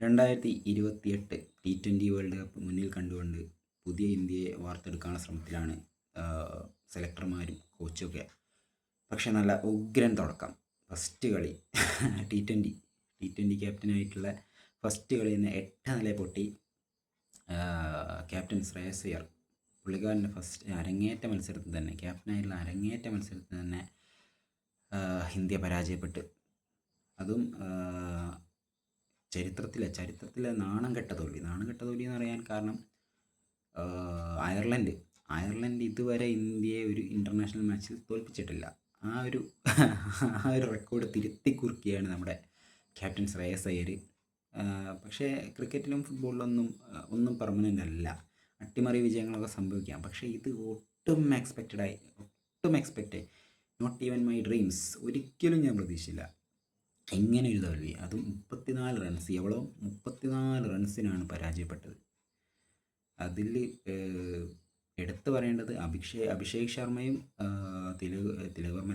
2028 T20 world cup മുന്നിൽ കണ്ടുകൊണ്ട് പുതിയ ഇന്ത്യയെ വാർത്തെടുക്കാനുള്ള ശ്രമത്തിലാണ് സെലക്ടർമാരും കോച്ചുമൊക്കെ. പക്ഷെ നല്ല ഉഗ്രൻ തുടക്കം. ഫസ്റ്റ് കളി T20 ക്യാപ്റ്റനായിട്ടുള്ള ഫസ്റ്റ് കളി തന്നെ 8 നില പൊട്ടി. ക്യാപ്റ്റൻ ശ്രേയസ് അയ്യർ പുള്ളിക്കാരൻ്റെ ഫസ്റ്റ് അരങ്ങേറ്റ മത്സരത്തിൽ തന്നെ, ക്യാപ്റ്റനായിട്ടുള്ള അരങ്ങേറ്റ മത്സരത്തിൽ തന്നെ ഇന്ത്യ പരാജയപ്പെട്ട്. അതും ചരിത്രത്തിലെ നാണം കെട്ട തോൽവി എന്ന് പറയാൻ കാരണം അയർലൻഡ് ഇതുവരെ ഇന്ത്യയെ ഒരു ഇൻ്റർനാഷണൽ മാച്ചിൽ തോൽപ്പിച്ചിട്ടില്ല. ആ ഒരു റെക്കോർഡ് തിരുത്തി കുറിക്കുകയാണ് നമ്മുടെ ക്യാപ്റ്റൻ ശ്രേയസ് അയ്യർ. പക്ഷേ ക്രിക്കറ്റിലും ഫുട്ബോളിലൊന്നും ഒന്നും പെർമനൻ്റ് അല്ല. അട്ടിമറി വിജയങ്ങളൊക്കെ സംഭവിക്കാം. പക്ഷേ ഇത് ഒട്ടും expect not even my dreams. ഒരിക്കലും ഞാൻ പ്രതീക്ഷിച്ചില്ല ഇങ്ങനെ ഒരു തോൽവി. അതും 34 റൺസ്, 34 റൺസിനാണ് പരാജയപ്പെട്ടത്. അതിൽ എടുത്തു പറയേണ്ടത് അഭിഷേക് ശർമ്മയും തിലകവർമ്മ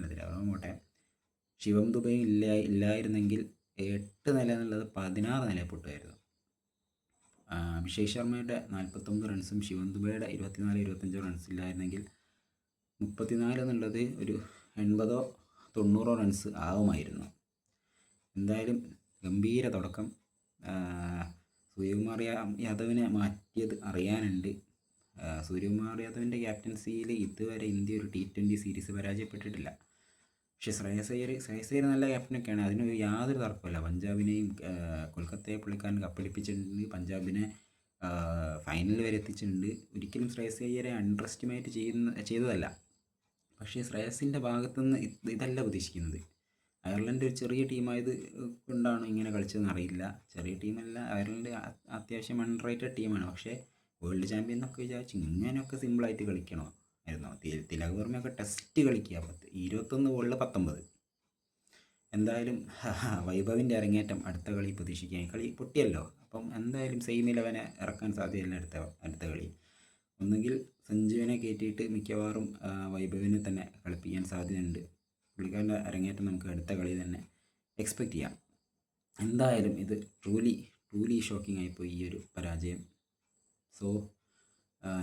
ശിവം ദുബൈയും ഇല്ലായിരുന്നെങ്കിൽ 8 നില എന്നുള്ളത് 16 നില പൊട്ടുമായിരുന്നു. അഭിഷേക് ശർമ്മയുടെ 49 റൺസും ശിവം ദുബൈയുടെ 24-25 റൺസ് ഇല്ലായിരുന്നെങ്കിൽ 34 എന്നുള്ളത് ഒരു 80-90 റൺസ് ആവുമായിരുന്നു. എന്തായാലും ഗംഭീര തുടക്കം. സൂര്യകുമാർ യാദവിനെ മാറ്റിയത് അറിയാനുണ്ട്. സൂര്യകുമാർ യാദവിൻ്റെ ക്യാപ്റ്റൻസിയിൽ ഇതുവരെ ഇന്ത്യ ഒരു T20 സീരീസ് പരാജയപ്പെട്ടിട്ടില്ല. പക്ഷേ ശ്രേയസ് അയ്യർ നല്ല ക്യാപ്റ്റനൊക്കെയാണ്, അതിനൊരു യാതൊരു തർക്കമില്ല. പഞ്ചാബിനെയും കൊൽക്കത്തയെ പുള്ളിക്കാരൻ കപ്പടിപ്പിച്ചിട്ടുണ്ട്, പഞ്ചാബിനെ ഫൈനൽ വരെ എത്തിച്ചിട്ടുണ്ട്. ഒരിക്കലും ശ്രേയസ് അയ്യരെ അണ്ടർ എസ്റ്റിമേറ്റ് ചെയ്തതല്ല. പക്ഷേ ശ്രേയസിൻ്റെ ഭാഗത്തുനിന്ന് ഇതല്ല പ്രതീക്ഷിക്കുന്നത്. അയർലൻഡ് ഒരു ചെറിയ ടീമായത് കൊണ്ടാണ് ഇങ്ങനെ കളിച്ചതെന്ന് അറിയില്ല. ചെറിയ ടീമല്ല, അയർലൻഡ് അത്യാവശ്യം അണ്ടർ റേറ്റഡ് ടീമാണ്. പക്ഷേ വേൾഡ് ചാമ്പ്യൻ എന്നൊക്കെ വിചാരിച്ച് ഇങ്ങനെയൊക്കെ സിമ്പിളായിട്ട് കളിക്കണോ ആയിരുന്നോ? തിലകവർമ്മയൊക്കെ ടെസ്റ്റ് കളിക്കുക. 21 ബോളിൽ 19. എന്തായാലും വൈഭവിൻ്റെ അരങ്ങേറ്റം അടുത്ത കളി പ്രതീക്ഷിക്കാം. കളി പൊട്ടിയല്ലോ, അപ്പം എന്തായാലും സെയിം 11 ഇറക്കാൻ സാധ്യതയില്ല അടുത്ത കളി. ഒന്നുകിൽ സഞ്ജുവിനെ കയറ്റിയിട്ട് മിക്കവാറും വൈഭവിനെ തന്നെ കളിപ്പിക്കാൻ സാധ്യതയുണ്ട്. പുള്ളിക്കാരൻ്റെ അരങ്ങേറ്റം നമുക്ക് അടുത്ത കളി തന്നെ എക്സ്പെക്റ്റ് ചെയ്യാം. എന്തായാലും ഇത് ട്രൂലി ഷോക്കിംഗ് ആയിപ്പോയി ഈ ഒരു പരാജയം. സോ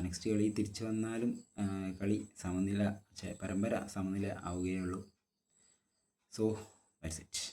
നെക്സ്റ്റ് കളി തിരിച്ചു വന്നാലും പരമ്പര സമനില ആവുകയുള്ളൂ. So that's it.